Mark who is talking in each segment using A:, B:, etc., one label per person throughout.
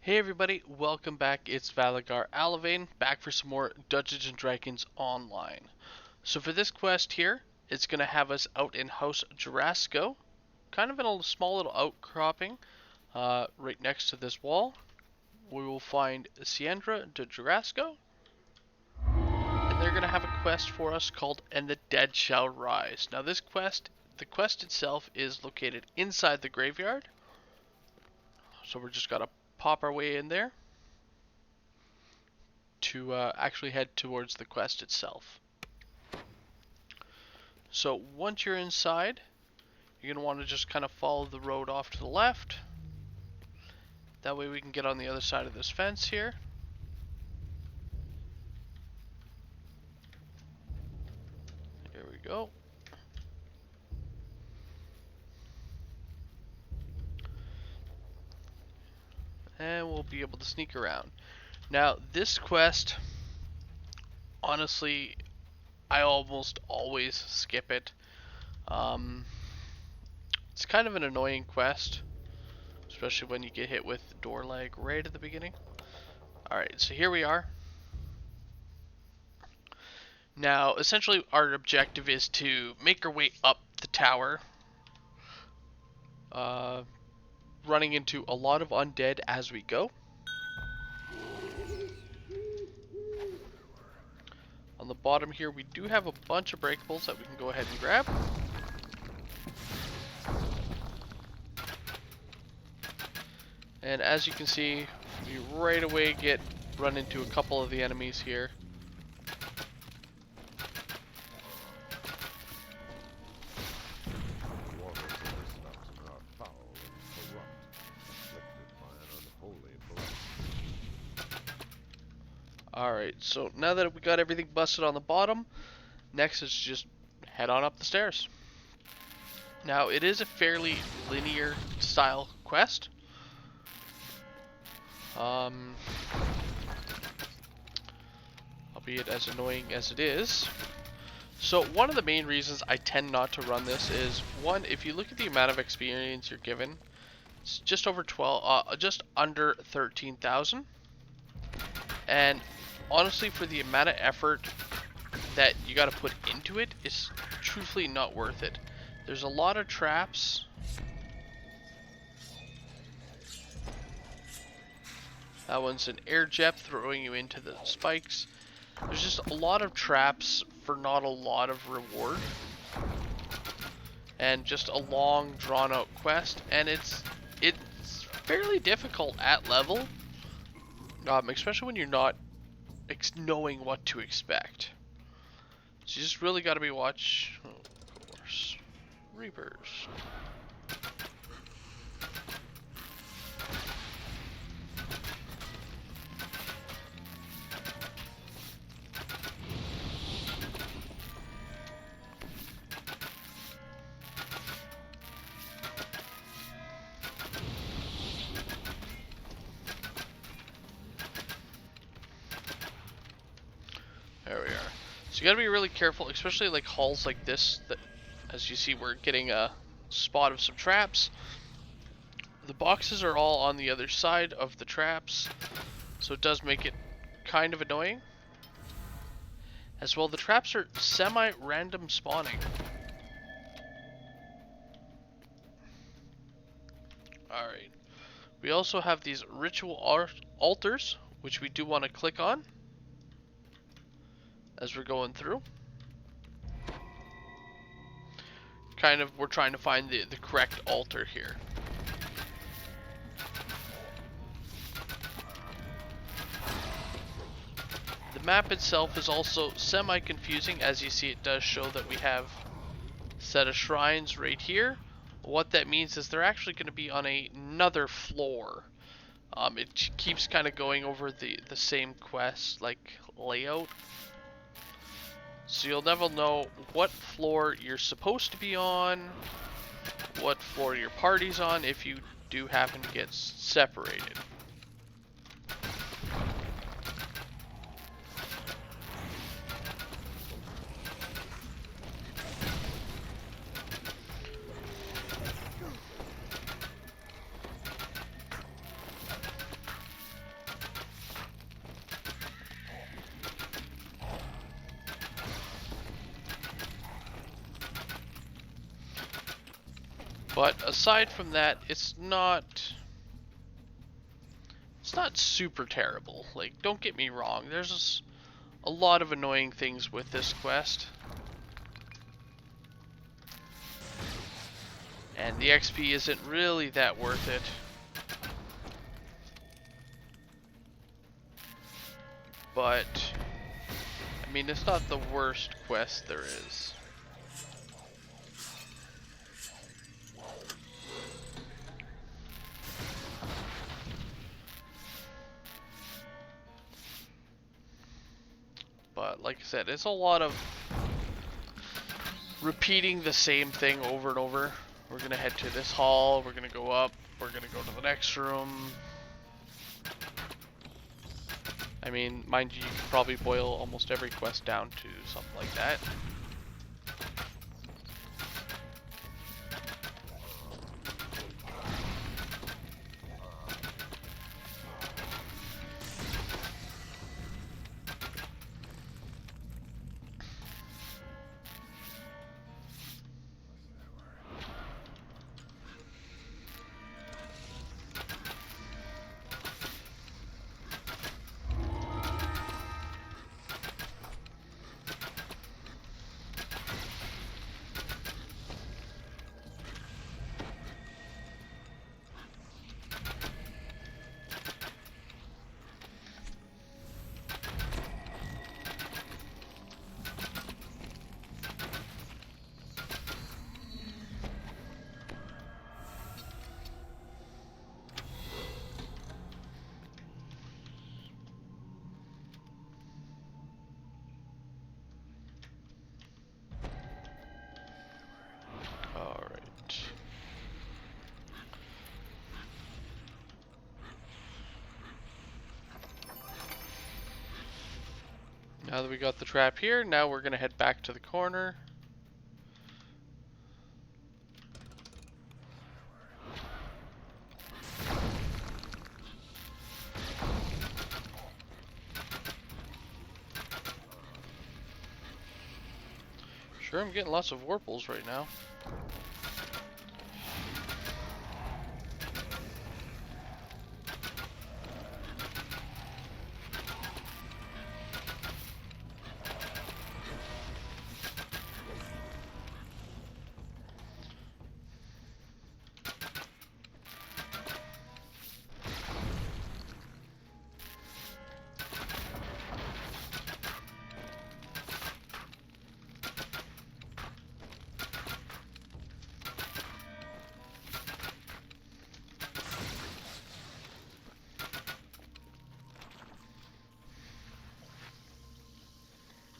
A: Hey everybody, welcome back. It's Valagar Aloevain, back for some more Dungeons & Dragons Online. So for this quest here, it's going to have us out in House Jarasco, kind of in a small little outcropping, right next to this wall. We will find Siendra de Jarasco, and they're going to have a quest for us called And the Dead Shall Rise. Now this quest, the quest itself is located inside the graveyard, so we're just got to pop our way in there to actually head towards the quest itself. So once you're inside, you're going to want to just kind of follow the road off to the left. That way we can get on the other side of this fence here. Here we go. And we'll be able to sneak around. Now this quest, honestly, I almost always skip it. It's kind of an annoying quest, especially when you get hit with door lag right at the beginning. Alright, so here we are. Now, essentially our objective is to make our way up the tower, running into a lot of undead as we go. On the bottom here, we do have a bunch of breakables that we can go ahead and grab. And as you can see, we right away run into a couple of the enemies here. Alright, so now that we got everything busted on the bottom, next is just head on up the stairs. Now, it is a fairly linear style quest. Albeit as annoying as it is. So one of the main reasons I tend not to run this is, one, if you look at the amount of experience you're given, it's just over just under 13,000. And honestly, for the amount of effort that you got to put into it, it's truthfully not worth it. There's a lot of traps. That one's an air jet throwing you into the spikes. There's just a lot of traps for not a lot of reward. And just a long drawn out quest, and it's fairly difficult at level. Especially when you're not knowing what to expect. So you just really got to be watch. Oh, of course, Reapers. There we are. So you gotta be really careful, especially like halls like this, that as you see we're getting a spot of some traps. The boxes are all on the other side of the traps, so it does make it kind of annoying. As well, the traps are semi-random spawning. Alright. We also have these ritual altars, which we do want to click on as we're going through. We're trying to find the correct altar here. The map itself is also semi-confusing. As you see, it does show that we have a set of shrines right here. What that means is they're actually going to be on another floor. It keeps kind of going over the same quest like layout. So you'll never know what floor you're supposed to be on, what floor your party's on, if you do happen to get separated. But aside from that, it's not super terrible. Like, don't get me wrong, there's just a lot of annoying things with this quest. And the XP isn't really that worth it. But, I mean, it's not the worst quest there is. But, like I said, it's a lot of repeating the same thing over and over. We're gonna head to this hall, we're gonna go up, we're gonna go to the next room. I mean, mind you, you could probably boil almost every quest down to something like that. Alright. Now that we got the trap here, now we're gonna head back to the corner. Sure, I'm getting lots of Warples right now.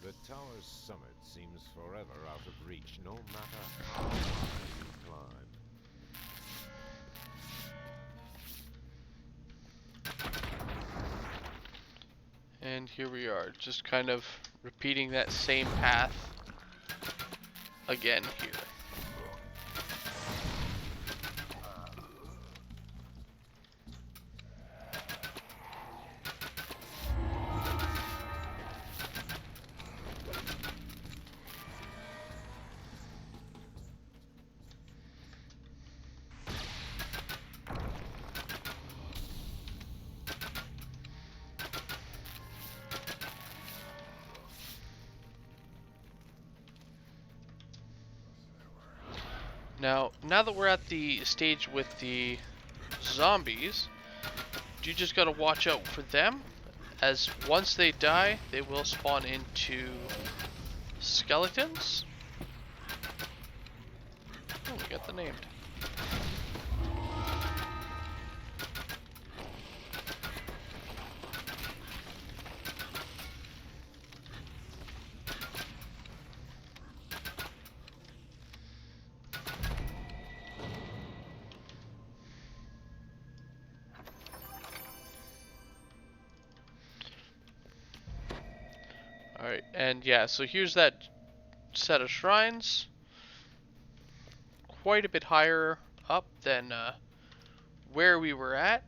B: The tower's summit seems forever out of reach, no matter how high you climb.
A: And here we are, just kind of repeating that same path again here. Now that we're at the stage with the zombies, you just gotta watch out for them, as once they die, they will spawn into skeletons. Oh, we got the named. Alright, and yeah, so here's that set of shrines. Quite a bit higher up than where we were at.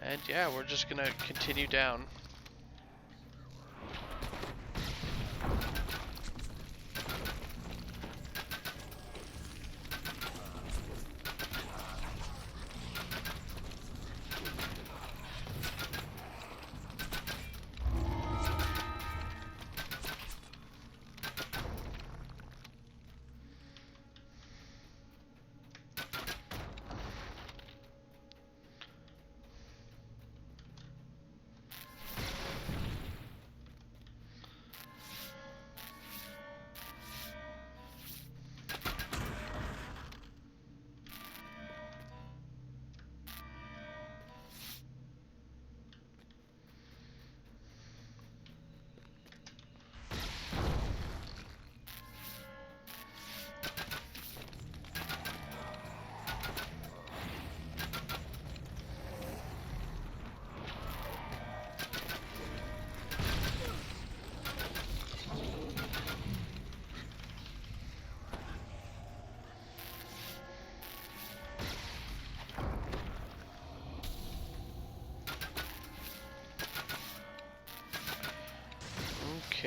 A: And yeah, we're just gonna continue down.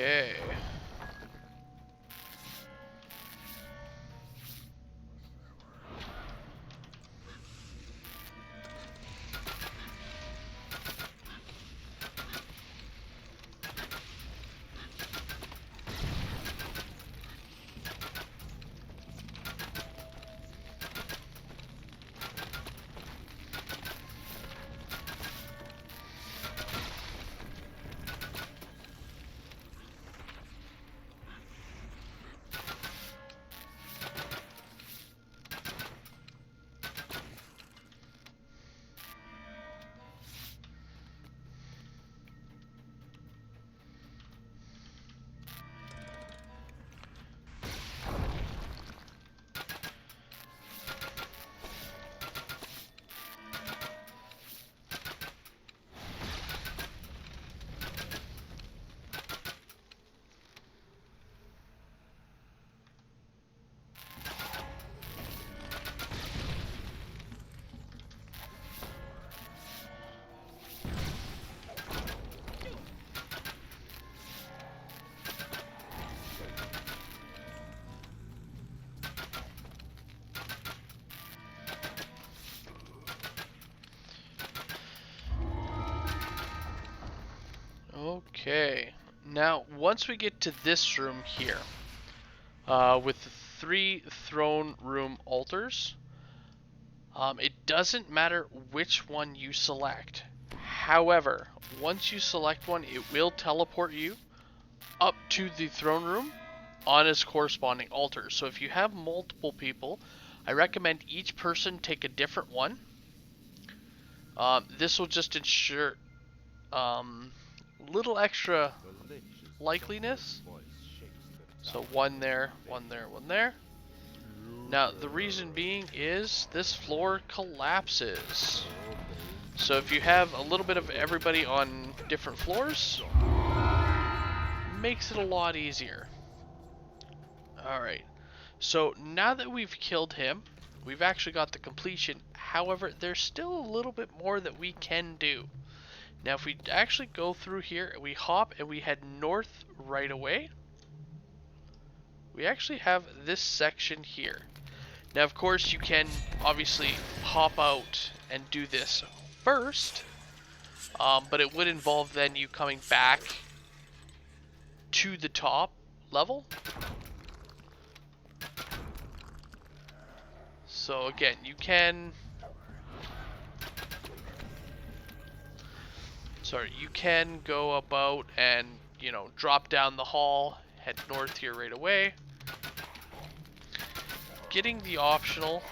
A: Okay. Okay. Now, once we get to this room here, with the 3 throne room altars, it doesn't matter which one you select. However, once you select one, it will teleport you up to the throne room on its corresponding altar. So if you have multiple people, I recommend each person take a different one. This will just ensure little extra likeliness. So one there, one there, one there. Now the reason being is this floor collapses. So if you have a little bit of everybody on different floors, makes it a lot easier. Alright, so now that we've killed him, we've actually got the completion. However, there's still a little bit more that we can do. Now if we actually go through here, we hop and we head north right away, we actually have this section here. Now of course you can obviously hop out and do this first, but it would involve then you coming back to the top level. So again, you can go about and, you know, drop down the hall, head north here right away. Getting the optional,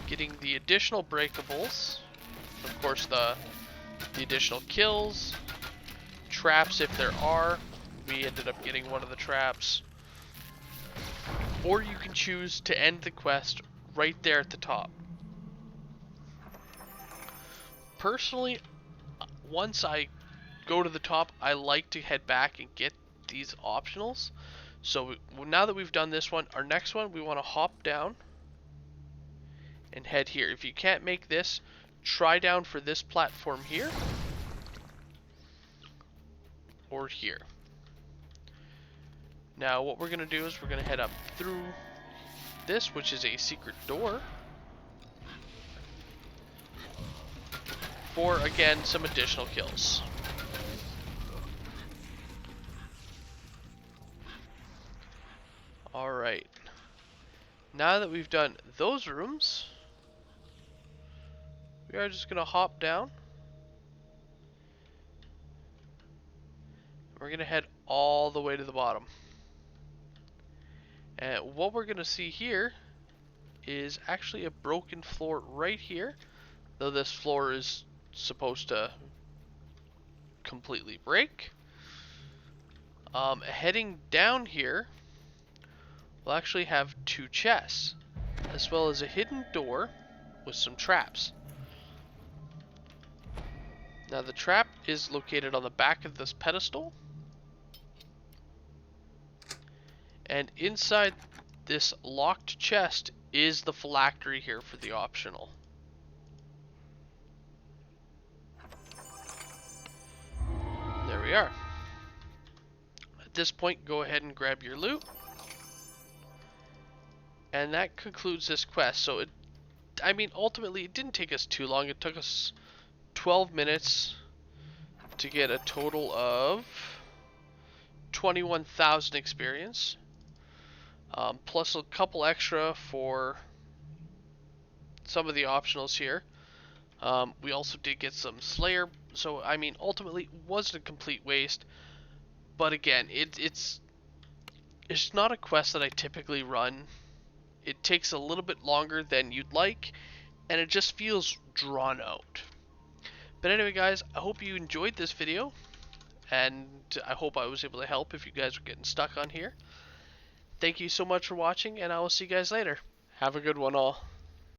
A: getting the additional breakables, of course the additional kills, traps if there are. We ended up getting one of the traps. Or you can choose to end the quest right there at the top. Personally, once I go to the top, I like to head back and get these optionals. So now that we've done this one, our next one, we want to hop down and head here. If you can't make this, try down for this platform here or here. Now what we're going to do is we're going to head up through this, which is a secret door, for again some additional kills. Alright, now that we've done those rooms, we are just going to hop down. We're going to head all the way to the bottom. And what we're going to see here is actually a broken floor right here, though this floor is supposed to completely break. Heading down here, we'll actually have 2 chests, as well as a hidden door with some traps. Now the trap is located on the back of this pedestal, and inside this locked chest is the phylactery here for the optional. There we are. this point, go ahead and grab your loot. And that concludes this quest. So I mean, ultimately, it didn't take us too long. It took us 12 minutes to get a total of 21,000 experience, plus a couple extra for some of the optionals here. We also did get some Slayer, so I mean, ultimately, it wasn't a complete waste. But again, it's not a quest that I typically run. It takes a little bit longer than you'd like, and it just feels drawn out. But anyway, guys, I hope you enjoyed this video, and I hope I was able to help if you guys are getting stuck on here. Thank you so much for watching, and I will see you guys later. Have a good one all.